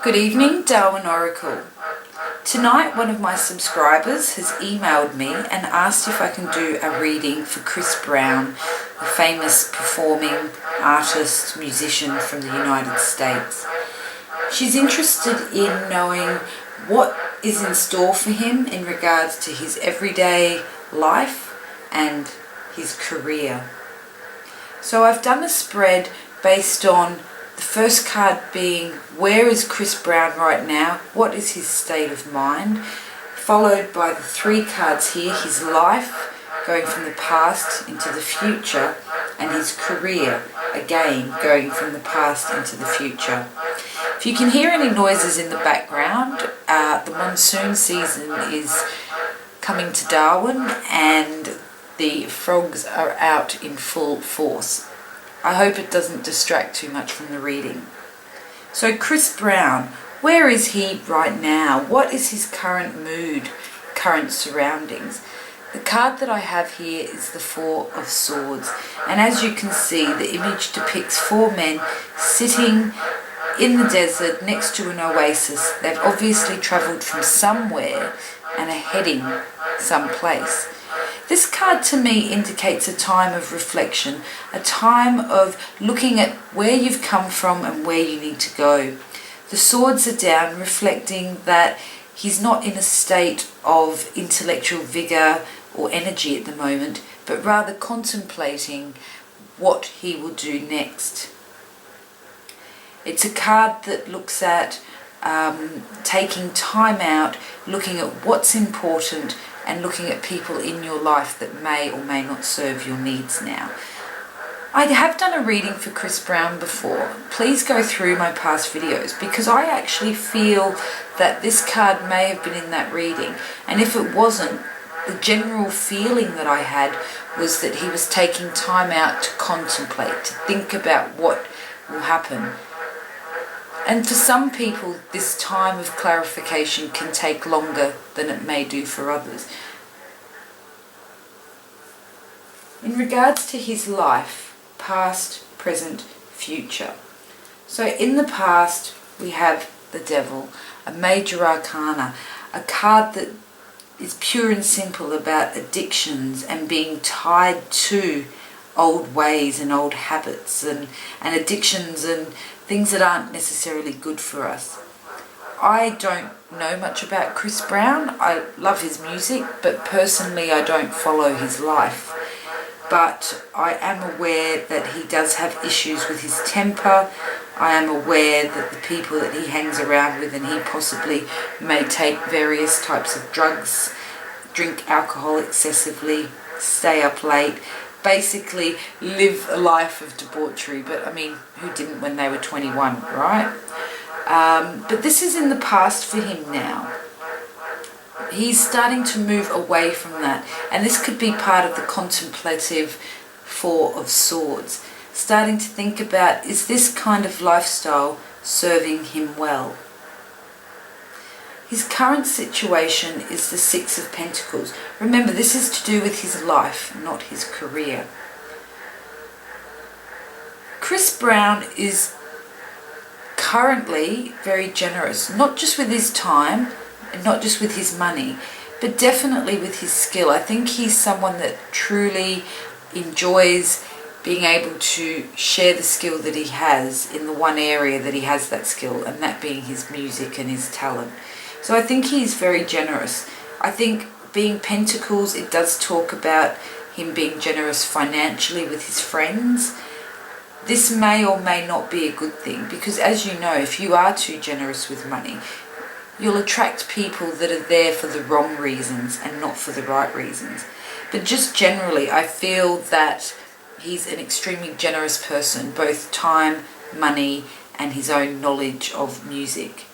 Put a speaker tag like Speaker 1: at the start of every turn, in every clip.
Speaker 1: Good evening, Darwin Oracle. Tonight one of my subscribers has emailed me and asked if I can do a reading for Chris Brown, a famous performing artist, musician from the United States. She's interested in knowing what is in store for him in regards to his everyday life and his career. So I've done a spread based on the first card being, where is Chris Brown right now? What is his state of mind? Followed by the three cards here, his life, going from the past into the future, and his career, again, going from the past into the future. If you can hear any noises in the background, the monsoon season is coming to Darwin and the frogs are out in full force. I hope it doesn't distract too much from the reading. So Chris Brown, where is he right now? What is his current mood, current surroundings? The card that I have here is the Four of Swords, and as you can see, the image depicts four men sitting in the desert next to an oasis. They've obviously travelled from somewhere and are heading someplace. This card to me indicates a time of reflection, a time of looking at where you've come from and where you need to go. The swords are down, reflecting that he's not in a state of intellectual vigour or energy at the moment, but rather contemplating what he will do next. It's a card that looks at taking time out, looking at what's important, and looking at people in your life that may or may not serve your needs now. I have done a reading for Chris Brown before. Please go through my past videos because I actually feel that this card may have been in that reading, and if it wasn't, the general feeling that I had was that he was taking time out to contemplate, to think about what will happen. And for some people, this time of clarification can take longer than it may do for others. In regards to his life, past, present, future. So in the past, we have the Devil, a major arcana, a card that is pure and simple about addictions and being tied to old ways and old habits and addictions and things that aren't necessarily good for us. I don't know much about Chris Brown. I love his music, but personally I don't follow his life. But I am aware that he does have issues with his temper. I am aware that the people that he hangs around with, and he possibly may take various types of drugs, drink alcohol excessively, stay up late, basically live a life of debauchery. But I mean, who didn't when they were 21, right? But this is in the past for him now. He's starting to move away from that, and this could be part of the contemplative Four of Swords, starting to think about, is this kind of lifestyle serving him well? His current situation is the Six of Pentacles. Remember, this is to do with his life, not his career. Chris Brown is currently very generous, not just with his time, and not just with his money, but definitely with his skill. I think he's someone that truly enjoys being able to share the skill that he has in the one area that he has that skill, and that being his music and his talent. So I think he's very generous. I think being Pentacles, it does talk about him being generous financially with his friends. This may or may not be a good thing, because as you know, if you are too generous with money, you'll attract people that are there for the wrong reasons and not for the right reasons. But just generally, I feel that he's an extremely generous person, both time, money, and his own knowledge of music.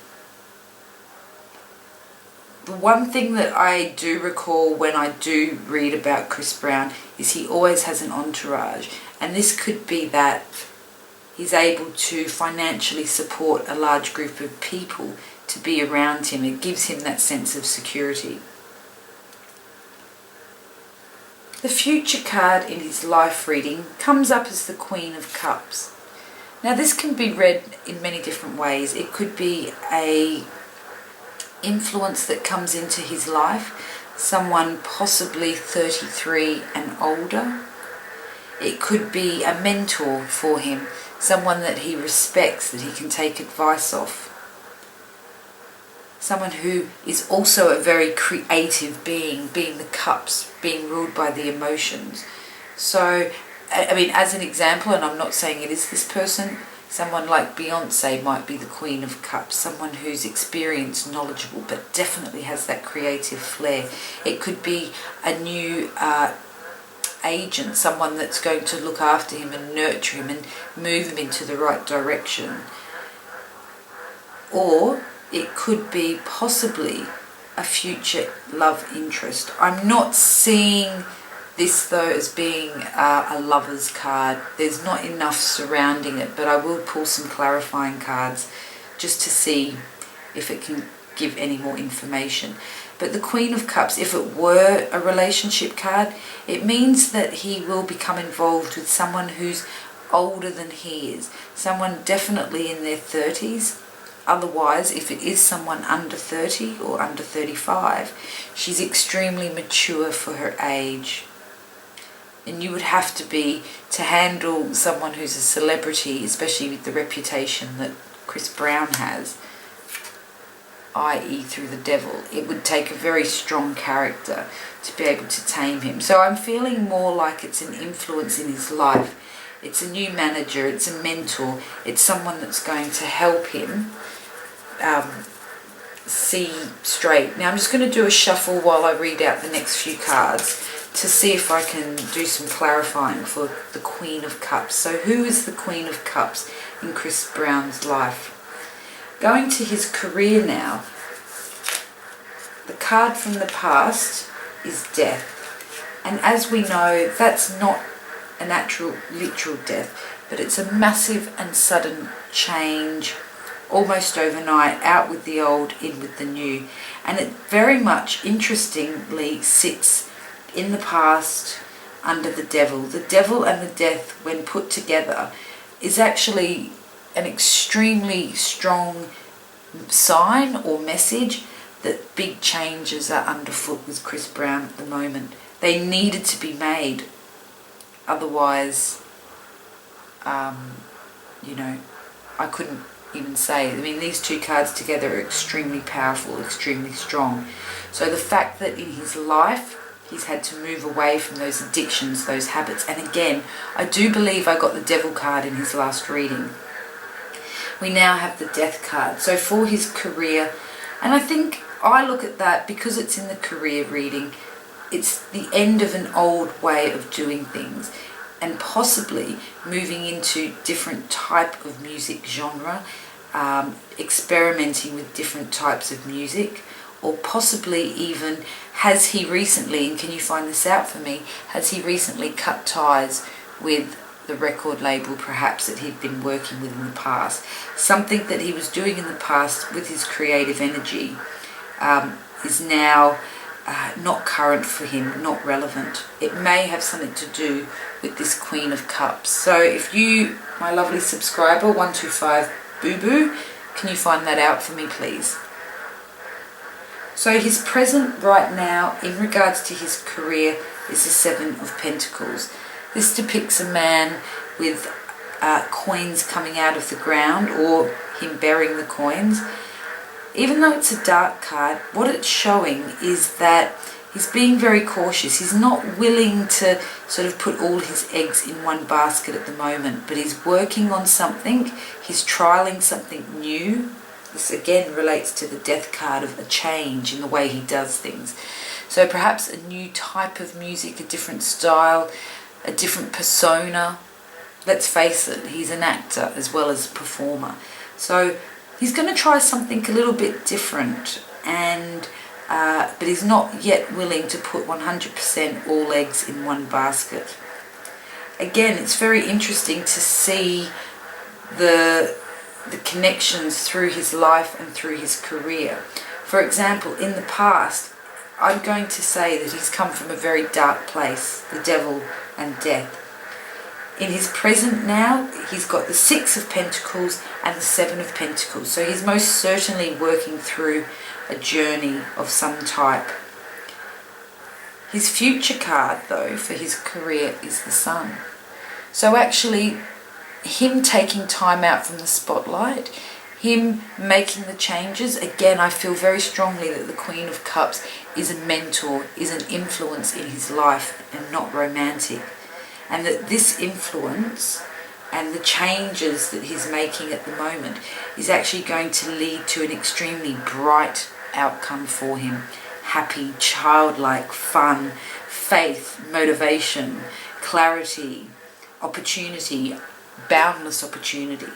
Speaker 1: The one thing that I do recall when I do read about Chris Brown is he always has an entourage, and this could be that he's able to financially support a large group of people to be around him. It gives him that sense of security. The future card in his life reading comes up as the Queen of Cups. Now this can be read in many different ways. It could be a influence that comes into his life, someone possibly 33 and older. It could be a mentor for him, someone that he respects, that he can take advice of. Someone who is also a very creative being the cups, being ruled by the emotions. So, I mean, as an example, and I'm not saying it is this person, someone like Beyonce might be the Queen of Cups, someone who's experienced, knowledgeable, but definitely has that creative flair. It could be a new agent, someone that's going to look after him and nurture him and move him into the right direction. Or it could be possibly a future love interest. I'm not seeing this though as being a lover's card. There's not enough surrounding it, but I will pull some clarifying cards just to see if it can give any more information. But the Queen of Cups, if it were a relationship card, it means that he will become involved with someone who's older than he is, someone definitely in their 30s. Otherwise, if it is someone under 30 or under 35, she's extremely mature for her age. And you would have to be, to handle someone who's a celebrity, especially with the reputation that Chris Brown has, i.e. through the devil, it would take a very strong character to be able to tame him. So I'm feeling more like it's an influence in his life. It's a new manager, it's a mentor, it's someone that's going to help him see straight. Now I'm just going to do a shuffle while I read out the next few cards to see if I can do some clarifying for the Queen of Cups. So who is the Queen of Cups in Chris Brown's life? Going to his career now, the card from the past is death. And as we know, that's not a natural, literal death, but it's a massive and sudden change, almost overnight, out with the old, in with the new. And it very much, interestingly, sits in the past under the devil. The devil and the death, when put together, is actually an extremely strong sign or message that big changes are underfoot with Chris Brown at the moment. They needed to be made. Otherwise, you know, I couldn't even say. I mean, these two cards together are extremely powerful, extremely strong. So the fact that in his life he's had to move away from those addictions, those habits. And again, I do believe I got the devil card in his last reading. We now have the death card. So for his career, and I think I look at that because it's in the career reading, it's the end of an old way of doing things and possibly moving into different type of music genre, experimenting with different types of music, or possibly even, has he recently, and can you find this out for me, has he recently cut ties with the record label perhaps that he'd been working with in the past? Something that he was doing in the past with his creative energy is now not current for him, not relevant. It may have something to do with this Queen of Cups. So if you, my lovely subscriber, 125 Boo Boo, can you find that out for me, please? So his present right now in regards to his career is the Seven of Pentacles. This depicts a man with coins coming out of the ground, or him burying the coins. Even though it's a dark card, what it's showing is that he's being very cautious. He's not willing to sort of put all his eggs in one basket at the moment, but he's working on something. He's trialing something new. This again relates to the death card of a change in the way he does things. So perhaps a new type of music, a different style, a different persona. Let's face it, he's an actor as well as a performer. So he's going to try something a little bit different, and but he's not yet willing to put 100% all eggs in one basket. Again, it's very interesting to see the connections through his life and through his career. For example, in the past, I'm going to say that he's come from a very dark place, the devil and death. In his present now, he's got the Six of Pentacles and the Seven of Pentacles. So he's most certainly working through a journey of some type. His future card, though, for his career is the Sun. So actually, him taking time out from the spotlight, him making the changes, again, I feel very strongly that the Queen of Cups is a mentor, is an influence in his life and not romantic. And that this influence and the changes that he's making at the moment is actually going to lead to an extremely bright outcome for him. Happy, childlike, fun, faith, motivation, clarity, opportunity, boundless opportunity.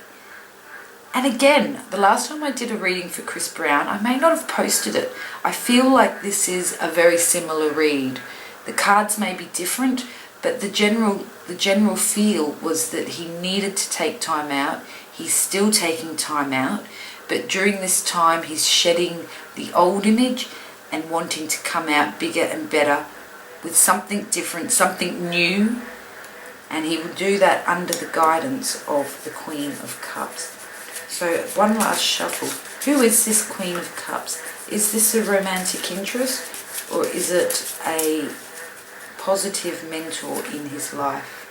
Speaker 1: And again, the last time I did a reading for Chris Brown, I may not have posted it. I feel like this is a very similar read. The cards may be different, but the general feel was that he needed to take time out. He's still taking time out, but during this time he's shedding the old image and wanting to come out bigger and better with something different, something new. And he will do that under the guidance of the Queen of Cups. So one last shuffle. Who is this Queen of Cups? Is this a romantic interest, or is it a positive mentor in his life?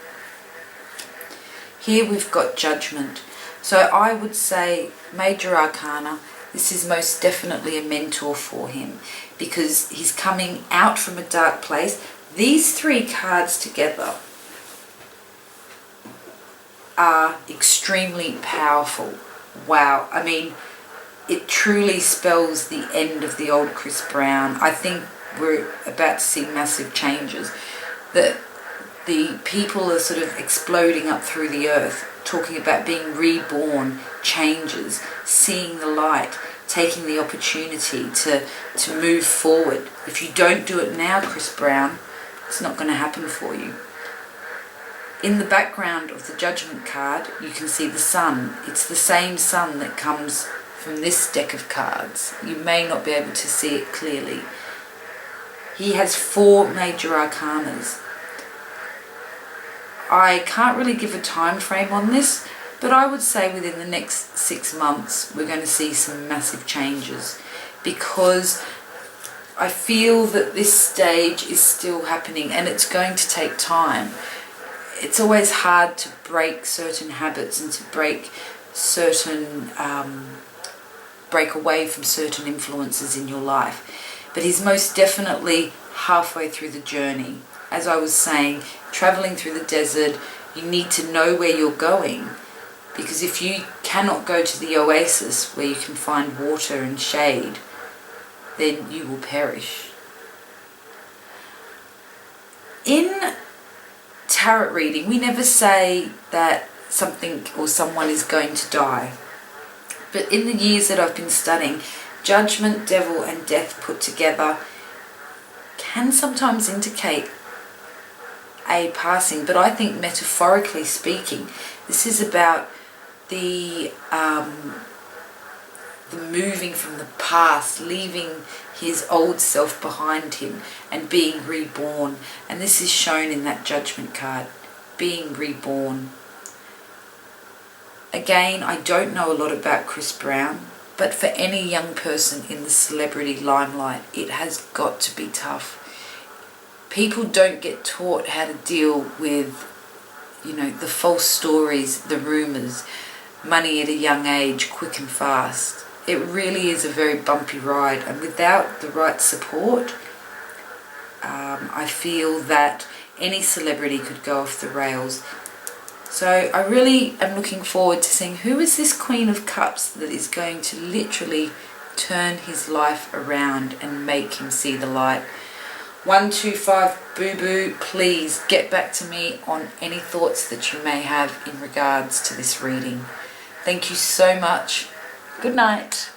Speaker 1: Here we've got Judgment. So I would say Major Arcana, this is most definitely a mentor for him because he's coming out from a dark place. These three cards together are extremely powerful. Wow, I mean, it truly spells the end of the old Chris Brown. I think we're about to see massive changes. That the people are sort of exploding up through the earth, talking about being reborn, changes, seeing the light, taking the opportunity to move forward. If you don't do it now, Chris Brown, it's not going to happen for you. In the background of the Judgment card, you can see the Sun. It's the same Sun that comes from this deck of cards. You may not be able to see it clearly. He has 4 major arcanas. I can't really give a time frame on this, but I would say within the next 6 months we're going to see some massive changes, because I feel that this stage is still happening and it's going to take time. It's always hard to break certain habits and to break away from certain influences in your life. But he's most definitely halfway through the journey. As I was saying, traveling through the desert, you need to know where you're going, because if you cannot go to the oasis where you can find water and shade, then you will perish. In tarot reading, we never say that something or someone is going to die. But in the years that I've been studying, Judgment, Devil and Death put together can sometimes indicate a passing. But I think metaphorically speaking, this is about the moving from the past, leaving his old self behind him and being reborn. And this is shown in that Judgment card, being reborn. Again, I don't know a lot about Chris Brown, but for any young person in the celebrity limelight, it has got to be tough. People don't get taught how to deal with, the false stories, the rumours, money at a young age, quick and fast. It really is a very bumpy ride, and without the right support, I feel that any celebrity could go off the rails. So I really am looking forward to seeing who is this Queen of Cups that is going to literally turn his life around and make him see the light. 125 Boo Boo, please get back to me on any thoughts that you may have in regards to this reading. Thank you so much. Good night.